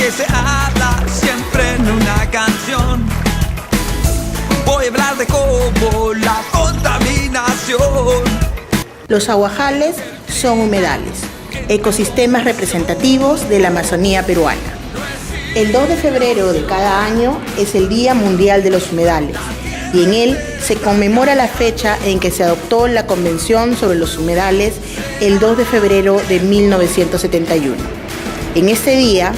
que se habla siempre en una canción. Voy a hablar de cómo la contaminación. Los aguajales son humedales, ecosistemas representativos de la Amazonía peruana. El 2 de febrero de cada año es el Día Mundial de los Humedales y en él se conmemora la fecha en que se adoptó la Convención sobre los Humedales el 2 de febrero de 1971. En este día,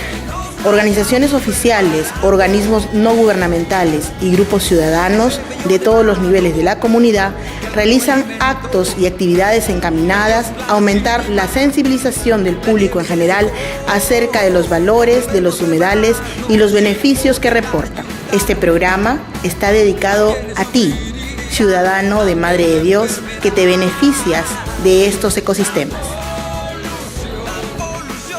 organizaciones oficiales, organismos no gubernamentales y grupos ciudadanos de todos los niveles de la comunidad realizan actos y actividades encaminadas a aumentar la sensibilización del público en general acerca de los valores de los humedales y los beneficios que reportan. Este programa está dedicado a ti, ciudadano de Madre de Dios, que te beneficias de estos ecosistemas.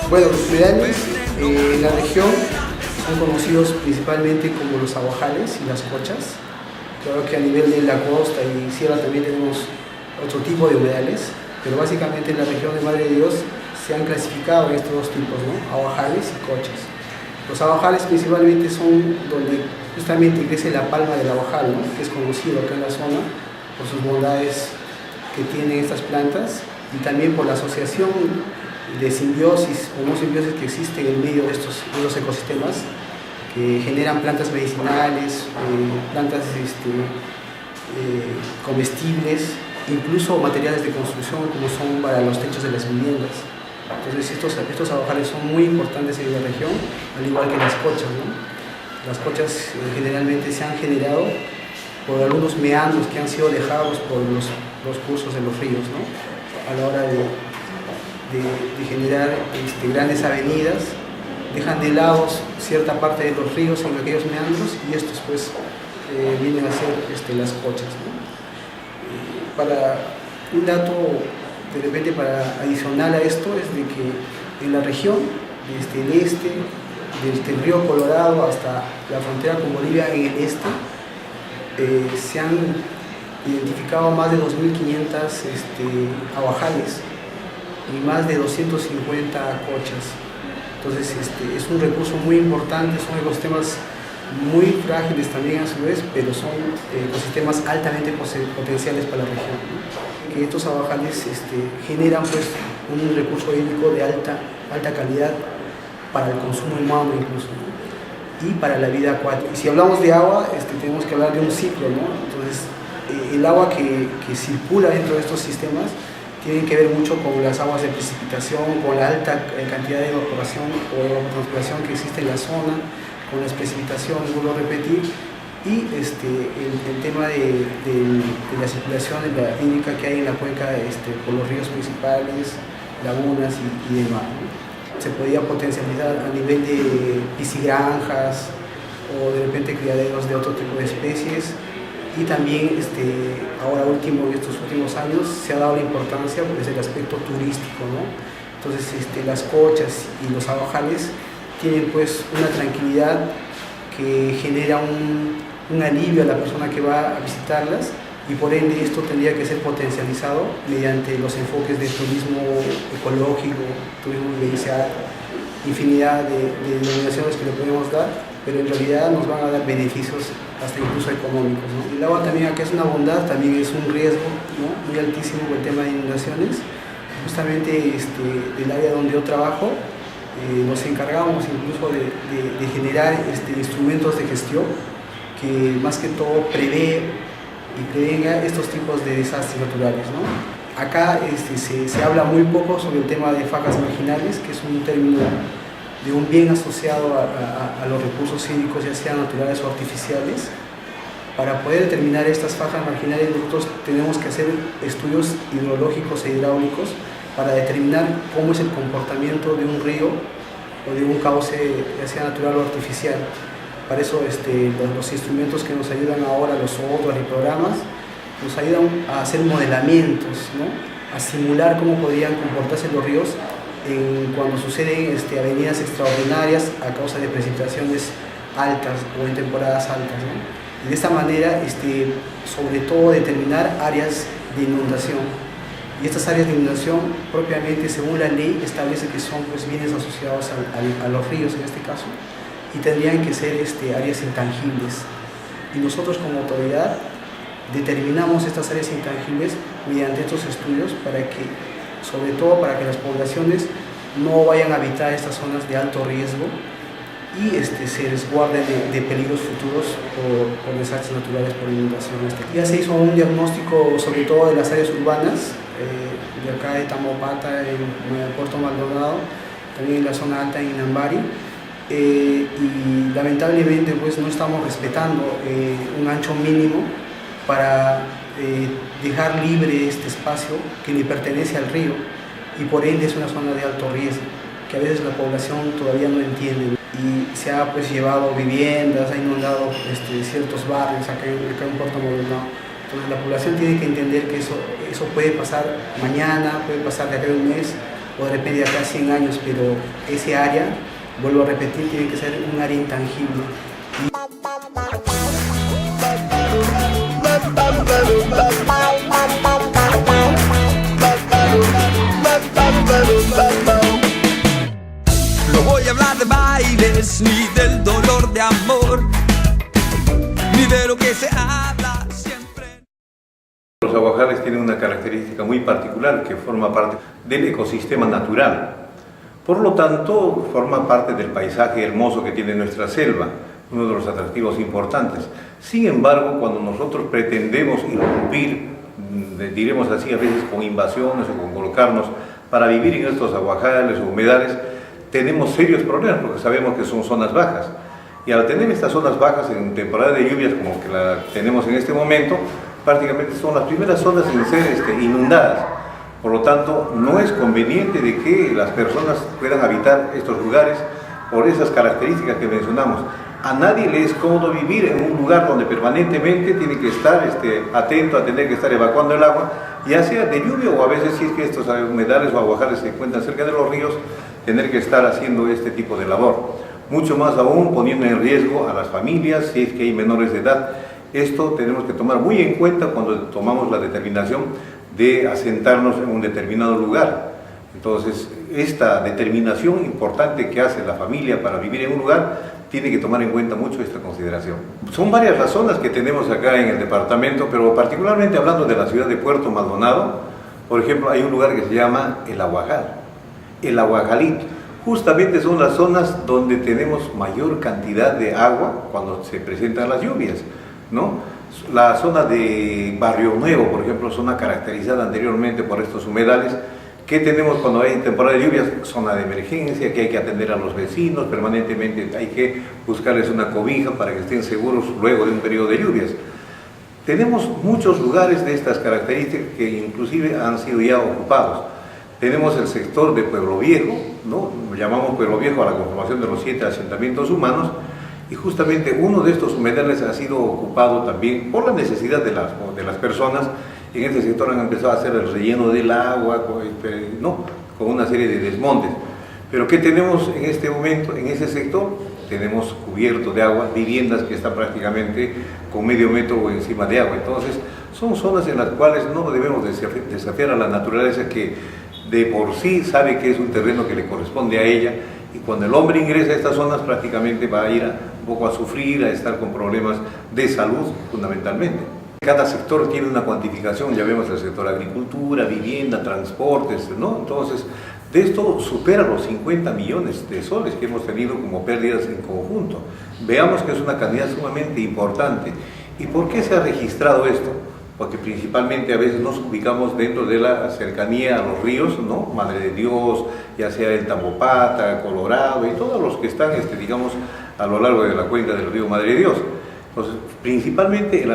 Bueno, los humedales en la región son conocidos principalmente como los aguajales y las cochas. Claro que a nivel de la costa y sierra también tenemos otro tipo de humedales, pero básicamente en la región de Madre de Dios se han clasificado en estos dos tipos, ¿no? Aguajales y cochas. Los aguajales principalmente son donde justamente crece la palma del aguajal, ¿no? Que es conocido acá en la zona por sus bondades que tienen estas plantas y también por la asociación de simbiosis o no simbiosis que existe en medio de estos ecosistemas que generan plantas medicinales, plantas comestibles, incluso materiales de construcción como son para los techos de las viviendas. Entonces estos aguajales son muy importantes en la región, al igual que las cochas, ¿no? Las cochas generalmente se han generado por algunos meandros que han sido dejados por los cursos de los ríos, ¿no? A la hora de generar grandes avenidas, dejan de lado cierta parte de los ríos en aquellos meandros y estos pues vienen a ser las cochas, ¿no? Para un dato de repente para adicional a esto es de que en la región, desde el este, desde el río Colorado hasta la frontera con Bolivia en el este, se han identificado más de 2.500 aguajales y más de 250 cochas. Entonces es un recurso muy importante, son ecosistemas muy frágiles también a su vez, pero son ecosistemas altamente potenciales para la región, ¿no? Que estos aguajales generan pues un recurso hídrico de alta calidad para el consumo humano incluso, ¿no? Y para la vida acuática. Y si hablamos de agua, tenemos que hablar de un ciclo, ¿no? Entonces el agua que circula dentro de estos sistemas tienen que ver mucho con las aguas de precipitación, con la alta cantidad de evaporación o evapotranspiración que existe en la zona, con las precipitaciones, vuelvo a repetir, y el tema de la circulación de la hídrica que hay en la cuenca por los ríos principales, lagunas y demás, ¿no? Se podía potencializar a nivel de piscigranjas o de repente criaderos de otro tipo de especies. Y también ahora último, en estos últimos años se ha dado la importancia desde el aspecto turístico, ¿no? Entonces las cochas y los aguajales tienen pues una tranquilidad que genera un alivio a la persona que va a visitarlas y por ende esto tendría que ser potencializado mediante los enfoques de turismo ecológico, turismo vivencial, infinidad de denominaciones que le podemos dar, pero en realidad nos van a dar beneficios hasta incluso económicos, ¿no? El agua también acá es una bondad, también es un riesgo, ¿no? Muy altísimo por el tema de inundaciones. Justamente del área donde yo trabajo, nos encargamos incluso de generar instrumentos de gestión que más que todo prevé y prevenga estos tipos de desastres naturales, ¿no? Acá se habla muy poco sobre el tema de fajas marginales, que es un término de un bien asociado a los recursos hídricos, ya sean naturales o artificiales. Para poder determinar estas fajas marginales, nosotros tenemos que hacer estudios hidrológicos e hidráulicos para determinar cómo es el comportamiento de un río o de un cauce, ya sea natural o artificial. Para eso los instrumentos que nos ayudan ahora, los software y programas, nos ayudan a hacer modelamientos, ¿no? A simular cómo podrían comportarse los ríos cuando suceden avenidas extraordinarias a causa de precipitaciones altas o en temporadas altas, ¿no? Y de esta manera, sobre todo, determinar áreas de inundación Y estas áreas de inundación propiamente, según la ley, establece que son pues, bienes asociados a los ríos en este caso, y tendrían que ser áreas intangibles. Y nosotros como autoridad determinamos estas áreas intangibles mediante estos estudios para que, sobre todo para que las poblaciones no vayan a habitar estas zonas de alto riesgo y se resguarden de peligros futuros por desastres naturales, por inundación. Ya se hizo un diagnóstico sobre todo de las áreas urbanas, de acá de Tambopata, en Puerto Maldonado, también en la zona alta en Inambari, y lamentablemente pues no estamos respetando un ancho mínimo para dejar libre este espacio que le pertenece al río y por ende es una zona de alto riesgo que a veces la población todavía no entiende, y se ha pues llevado viviendas, ha inundado ciertos barrios acá en Puerto Maldonado. Entonces la población tiene que entender que eso puede pasar mañana, puede pasar de acá a un mes o de repente de acá a 100 años, pero ese área, vuelvo a repetir, tiene que ser un área intangible. No voy a hablar de bailes, ni del dolor de amor, ni de lo que se habla siempre. Los aguajales tienen una característica muy particular que forma parte del ecosistema natural. Por lo tanto, forma parte del paisaje hermoso que tiene nuestra selva, uno de los atractivos importantes. Sin embargo, cuando nosotros pretendemos irrumpir, diremos así a veces con invasiones o con colocarnos para vivir en estos aguajales o humedales, tenemos serios problemas porque sabemos que son zonas bajas. Y al tener estas zonas bajas en temporada de lluvias como que la tenemos en este momento, prácticamente son las primeras zonas en ser inundadas. Por lo tanto, no es conveniente de que las personas puedan habitar estos lugares por esas características que mencionamos. A nadie le es cómodo vivir en un lugar donde permanentemente tiene que estar atento a tener que estar evacuando el agua, ya sea de lluvia o a veces si es que estos humedales o aguajales se encuentran cerca de los ríos, tener que estar haciendo este tipo de labor. Mucho más aún poniendo en riesgo a las familias si es que hay menores de edad. Esto tenemos que tomar muy en cuenta cuando tomamos la determinación de asentarnos en un determinado lugar. Entonces, esta determinación importante que hace la familia para vivir en un lugar tiene que tomar en cuenta mucho esta consideración. Son varias razones que tenemos acá en el departamento, pero particularmente hablando de la ciudad de Puerto Maldonado, por ejemplo, hay un lugar que se llama El Aguajal, El Aguajalito. Justamente son las zonas donde tenemos mayor cantidad de agua cuando se presentan las lluvias, ¿no? La zona de Barrio Nuevo, por ejemplo, zona caracterizada anteriormente por estos humedales. ¿Qué tenemos cuando hay temporada de lluvias? Zona de emergencia, que hay que atender a los vecinos permanentemente, hay que buscarles una cobija para que estén seguros luego de un periodo de lluvias. Tenemos muchos lugares de estas características que inclusive han sido ya ocupados. Tenemos el sector de Pueblo Viejo, ¿no? Llamamos Pueblo Viejo a la conformación de los 7 asentamientos humanos, y justamente uno de estos humedales ha sido ocupado también por la necesidad de las personas. En este sector han empezado a hacer el relleno del agua, con una serie de desmontes. Pero ¿qué tenemos en este momento en ese sector? Tenemos cubierto de agua, viviendas que están prácticamente con medio metro encima de agua. Entonces, son zonas en las cuales no debemos desafiar a la naturaleza, que de por sí sabe que es un terreno que le corresponde a ella, y cuando el hombre ingresa a estas zonas prácticamente va a ir un poco a sufrir, a estar con problemas de salud fundamentalmente. Cada sector tiene una cuantificación, ya vemos el sector agricultura, vivienda, transportes, ¿no? Entonces, de esto supera los 50 millones de soles que hemos tenido como pérdidas en conjunto. Veamos que es una cantidad sumamente importante. ¿Y por qué se ha registrado esto? Porque principalmente a veces nos ubicamos dentro de la cercanía a los ríos, ¿no? Madre de Dios, ya sea el Tambopata, Colorado y todos los que están, digamos, a lo largo de la cuenca del río Madre de Dios. Entonces, principalmente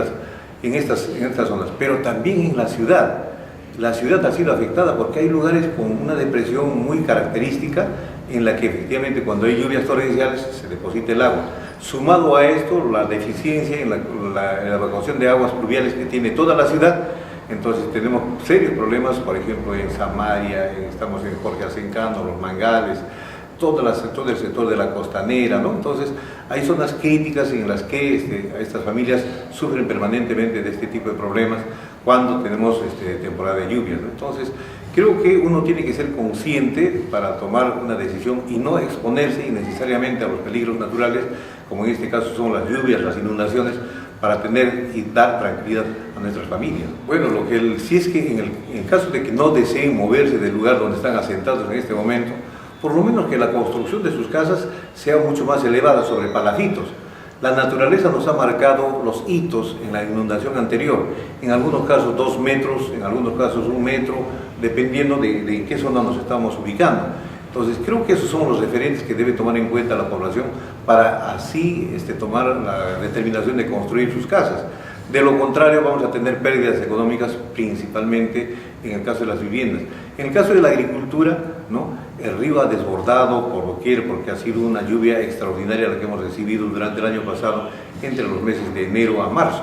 en estas zonas, pero también en la ciudad. La ciudad ha sido afectada porque hay lugares con una depresión muy característica en la que efectivamente cuando hay lluvias torrenciales se deposita el agua. Sumado a esto, la deficiencia en la evacuación de aguas pluviales que tiene toda la ciudad, entonces tenemos serios problemas, por ejemplo, en Samaria, estamos en Jorge Asencano, Los Mangales, todo el sector de la costanera, ¿no? Entonces, hay zonas críticas en las que estas familias sufren permanentemente de este tipo de problemas, cuando tenemos temporada de lluvias, ¿no? Entonces, creo que uno tiene que ser consciente para tomar una decisión y no exponerse innecesariamente a los peligros naturales, como en este caso son las lluvias, las inundaciones, para tener y dar tranquilidad a nuestras familias. Bueno, si es que en el caso de que no deseen moverse del lugar donde están asentados en este momento, por lo menos que la construcción de sus casas sea mucho más elevada sobre palafitos. La naturaleza nos ha marcado los hitos en la inundación anterior, en algunos casos 2 metros, en algunos casos 1 metro, dependiendo de en qué zona nos estamos ubicando. Entonces, creo que esos son los referentes que debe tomar en cuenta la población para así tomar la determinación de construir sus casas. De lo contrario, vamos a tener pérdidas económicas, principalmente en el caso de las viviendas. En el caso de la agricultura, ¿no?, el río ha desbordado por doquier porque ha sido una lluvia extraordinaria la que hemos recibido durante el año pasado, entre los meses de enero a marzo.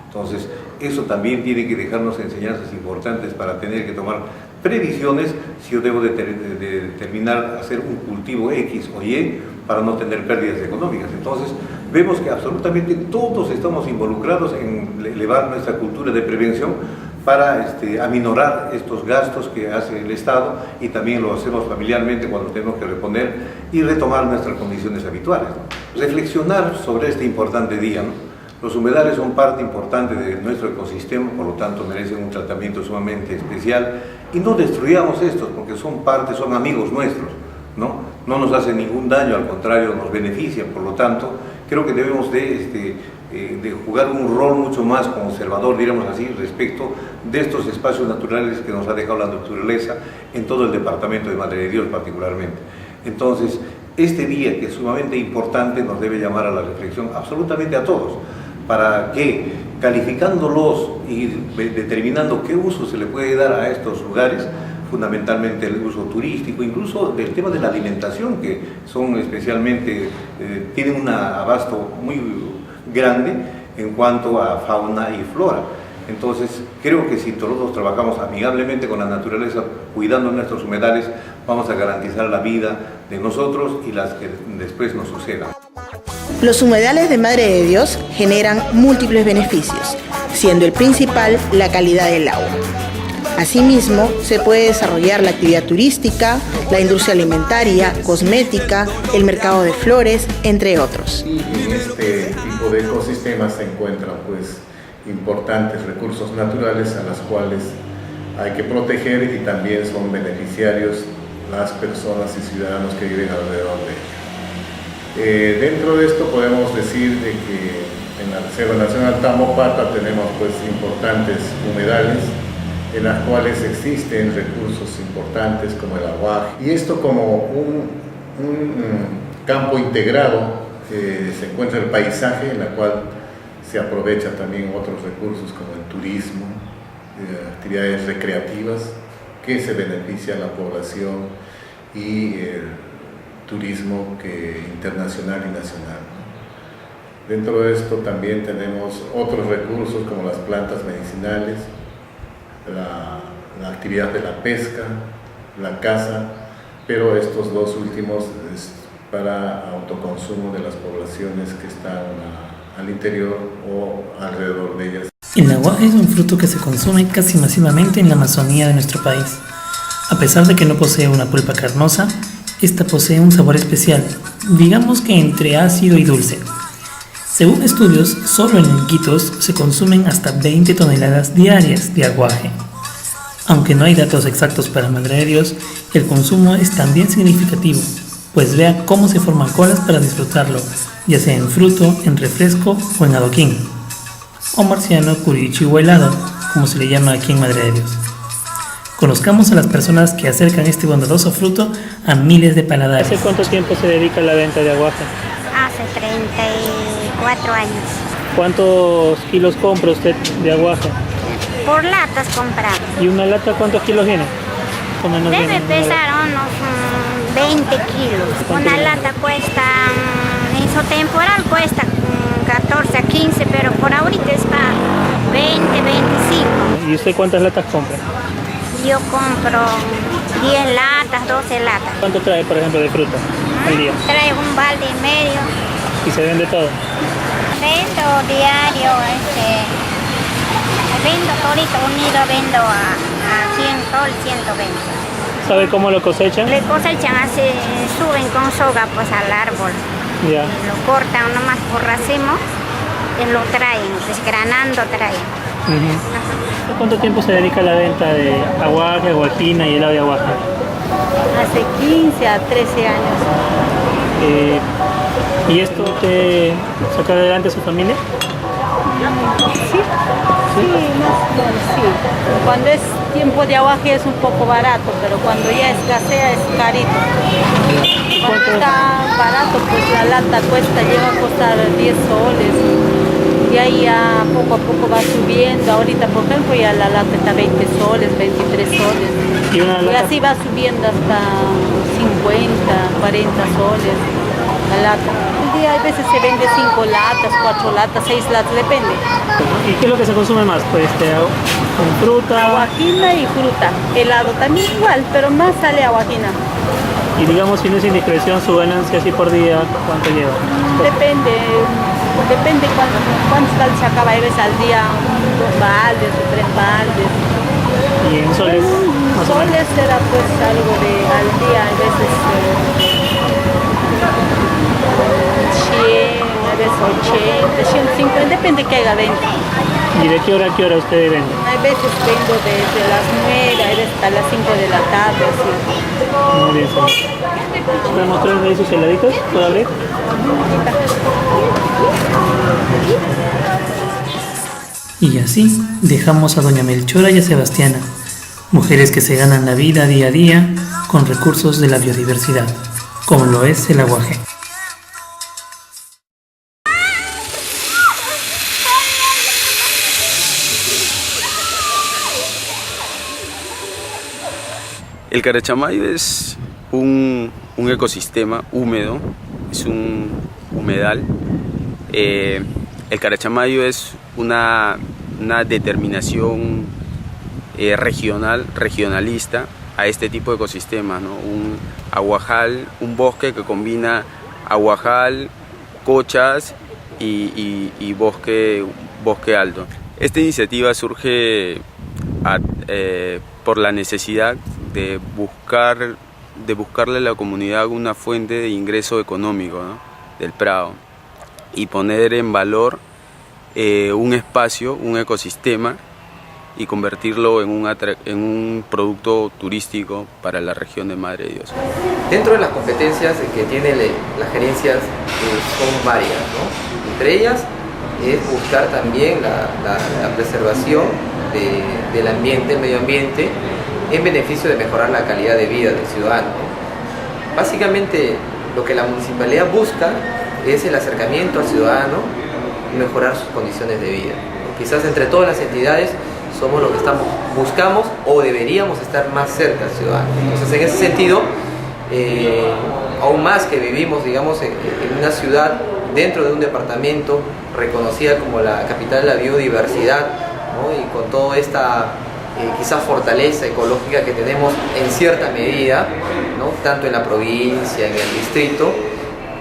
Entonces, eso también tiene que dejarnos enseñanzas importantes para tener que tomar previsiones si yo debo determinar hacer un cultivo X o Y para no tener pérdidas económicas. Entonces, vemos que absolutamente todos estamos involucrados en elevar nuestra cultura de prevención para aminorar estos gastos que hace el Estado, y también lo hacemos familiarmente cuando tenemos que reponer y retomar nuestras condiciones habituales, ¿no? Reflexionar sobre este importante día, ¿no? Los humedales son parte importante de nuestro ecosistema, por lo tanto merecen un tratamiento sumamente especial, y no destruyamos estos porque son amigos nuestros, ¿no? No nos hacen ningún daño, al contrario, nos benefician. Por lo tanto, creo que debemos de jugar un rol mucho más conservador, diríamos así, respecto de estos espacios naturales que nos ha dejado la naturaleza en todo el departamento de Madre de Dios particularmente. Entonces, este día, que es sumamente importante, nos debe llamar a la reflexión absolutamente a todos, para que, calificándolos y determinando qué uso se le puede dar a estos lugares, fundamentalmente el uso turístico, incluso del tema de la alimentación, que son especialmente, tienen un abasto muy grande en cuanto a fauna y flora. Entonces, creo que si todos trabajamos amigablemente con la naturaleza, cuidando nuestros humedales, vamos a garantizar la vida de nosotros y las que después nos sucedan. Los humedales de Madre de Dios generan múltiples beneficios, siendo el principal la calidad del agua. Asimismo, se puede desarrollar la actividad turística, la industria alimentaria, cosmética, el mercado de flores, entre otros. Y en este tipo de ecosistemas se encuentran importantes recursos naturales a las cuales hay que proteger, y también son beneficiarios las personas y ciudadanos que viven alrededor de ellos. Dentro de esto podemos decir de que en la Reserva Nacional Tambo-Pata tenemos importantes humedales en las cuales existen recursos importantes como el aguaje, y esto como un campo integrado se encuentra el paisaje, en la cual se aprovecha también otros recursos como el turismo, actividades recreativas que se beneficia a la población, y el turismo internacional y nacional. Dentro de esto también tenemos otros recursos como las plantas medicinales, la actividad de la pesca, la caza, pero estos dos últimos es para autoconsumo de las poblaciones que están al interior o alrededor de ellas. El aguaje es un fruto que se consume casi masivamente en la Amazonía de nuestro país. A pesar de que no posee una pulpa carnosa, esta posee un sabor especial, digamos que entre ácido y dulce. Según estudios, solo en Iquitos se consumen hasta 20 toneladas diarias de aguaje. Aunque no hay datos exactos para Madre de Dios, el consumo es también significativo, pues vea cómo se forman colas para disfrutarlo, ya sea en fruto, en refresco o en adoquín, o marciano, curichi o helado, como se le llama aquí en Madre de Dios. Conozcamos a las personas que acercan este bondadoso fruto a miles de paladares. ¿Hace cuánto tiempo se dedica a la venta de aguaje? Hace 34 años. ¿Cuántos kilos compra usted de aguaje? Por latas compramos. ¿Y una lata cuántos kilos viene? Debe pesar unos 20 kilos. Una lata cuesta, en su temporal cuesta 14 a 15, pero por ahorita está 20, 25. ¿Y usted cuántas latas compra? Yo compro 10 latas, 12 latas. ¿Cuánto trae, por ejemplo, de fruta al día? Traigo un balde y medio. ¿Y se vende todo? Vendo diario Vendo todito unido, vendo a 100 sol, 120. ¿Sabe cómo lo cosechan? Le cosechan, suben con soga pues al árbol. Ya. Lo cortan nomás por racimo y lo traen, desgranando traen. ¿Y cuánto tiempo se dedica a la venta de aguaje, aguajina y helado de aguaje? Hace 15 a 13 años. ¿Y esto te saca adelante a su familia? Sí, más o menos, sí. Cuando es tiempo de aguaje es un poco barato, pero cuando ya escasea es carito. Cuando está barato, pues la lata llega a costar 10 soles. Y ahí ya poco a poco va subiendo. Ahorita, por ejemplo, ya la lata está 20 soles, 23 soles. Y así va subiendo hasta 50, 40 soles la lata. El día a veces se vende 5 latas, 4 latas, 6 latas, depende. ¿Y qué es lo que se consume más? Pues con fruta. Aguajina y fruta. Helado también igual, pero más sale aguajina. Y digamos, si no es indiscreción, su ganancia así por día, ¿cuánto lleva? Depende cuántos baldes acaba. Hay veces al día 2 baldes o 3 baldes. ¿Y en soles? Más o menos. Soles será pues algo de al día, a veces 100, a veces 80, 150, depende que haya venta. ¿Y de qué hora a qué hora usted vende? Hay veces vendo desde las 9, hay veces hasta las 5 de la tarde, así. Muy bien, señor. ¿Puede mostrarme ahí sus heladitos? ¿Puedo abrir? Y así dejamos a doña Melchora y a Sebastiana, mujeres que se ganan la vida día a día con recursos de la biodiversidad, como lo es el aguaje. El Carachamayo es un ecosistema húmedo, es un humedal. El Carachamayo es una determinación regionalista a este tipo de ecosistemas, ¿no? Un aguajal, un bosque que combina aguajal, cochas y bosque alto. Esta iniciativa surge por la necesidad de buscarle a la comunidad una fuente de ingreso económico, ¿no? Del prado, y poner en valor un espacio, un ecosistema, y convertirlo en un producto turístico para la región de Madre de Dios. Dentro de las competencias que tiene las gerencias son varias, ¿no? Entre ellas es buscar también la preservación del ambiente, el medio ambiente, en beneficio de mejorar la calidad de vida del ciudadano. Básicamente lo que la municipalidad busca es el acercamiento al ciudadano y mejorar sus condiciones de vida. Quizás entre todas las entidades somos los que buscamos o deberíamos estar más cerca al ciudadano. Entonces, en ese sentido, aún más que vivimos, digamos, en una ciudad dentro de un departamento reconocida como la capital de la biodiversidad, ¿no? Y con toda esta quizás fortaleza ecológica que tenemos en cierta medida, ¿no? Tanto en la provincia, en el distrito,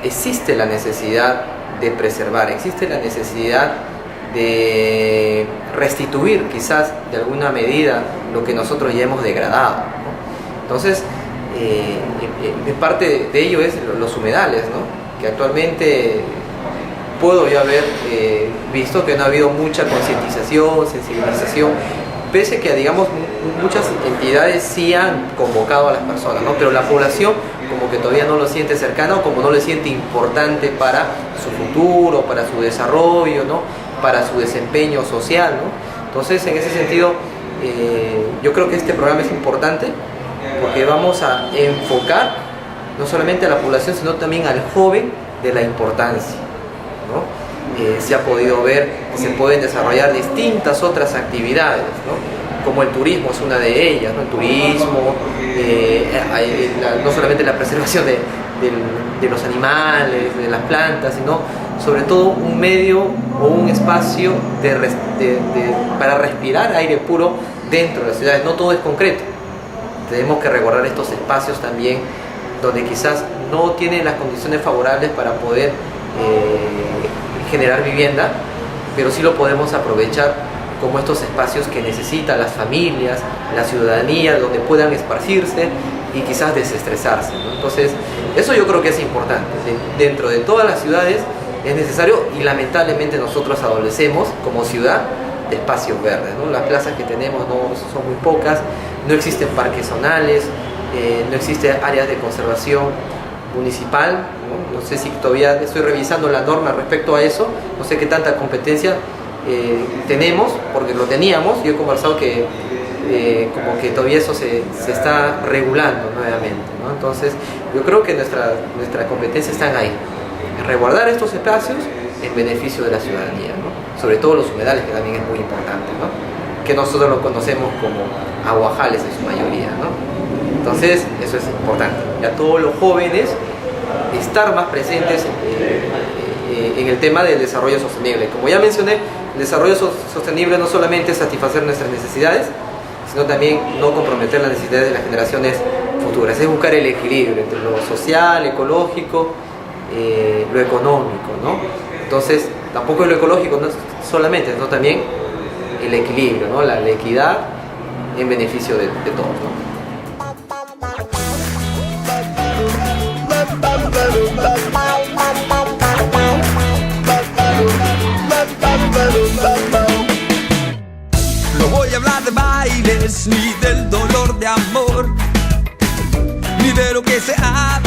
existe la necesidad de preservar, existe la necesidad de restituir quizás de alguna medida lo que nosotros ya hemos degradado, ¿no? Entonces, parte de ello es los humedales, ¿no? Que actualmente puedo yo haber visto que no ha habido mucha concientización, sensibilización, pese que, digamos, muchas entidades sí han convocado a las personas, ¿no? Pero la población como que todavía no lo siente cercano, como no lo siente importante para su futuro, para su desarrollo, ¿no? Para su desempeño social, ¿no? Entonces, en ese sentido, yo creo que este programa es importante porque vamos a enfocar no solamente a la población, sino también al joven de la importancia, ¿no? Se ha podido ver que se pueden desarrollar distintas otras actividades, ¿no? Como el turismo es una de ellas, ¿no? El turismo, no solamente la preservación de los animales, de las plantas, sino sobre todo un medio o un espacio para respirar aire puro dentro de las ciudades. No todo es concreto. Tenemos que recordar estos espacios también donde quizás no tienen las condiciones favorables para poder generar vivienda, pero sí lo podemos aprovechar como estos espacios que necesitan las familias, la ciudadanía, donde puedan esparcirse y quizás desestresarse, ¿no? Entonces, eso yo creo que es importante. Dentro de todas las ciudades es necesario, y lamentablemente nosotros adolecemos como ciudad de espacios verdes, ¿no? Las plazas que tenemos son muy pocas, no existen parques zonales, no existen áreas de conservación municipal, ¿no? No sé si todavía estoy revisando la norma respecto a eso, no sé qué tanta competencia tenemos, porque lo teníamos. Yo he conversado que como que todavía eso se está regulando nuevamente, ¿no? Entonces yo creo que nuestra competencia están ahí, en resguardar estos espacios en beneficio de la ciudadanía, ¿no? Sobre todo los humedales, que también es muy importante, ¿no? Que nosotros lo conocemos como aguajales en su mayoría, ¿no? Entonces eso es importante. Ya todos los jóvenes estar más presentes en el tema del desarrollo sostenible. Como ya mencioné, el desarrollo sostenible no solamente es satisfacer nuestras necesidades, sino también no comprometer las necesidades de las generaciones futuras. Es buscar el equilibrio entre lo social, ecológico, lo económico, ¿no? Entonces, tampoco es lo ecológico no solamente, sino también el equilibrio, ¿no? La equidad en beneficio de todos, ¿no? No voy a hablar de bailes, ni del dolor de amor, ni de lo que se habla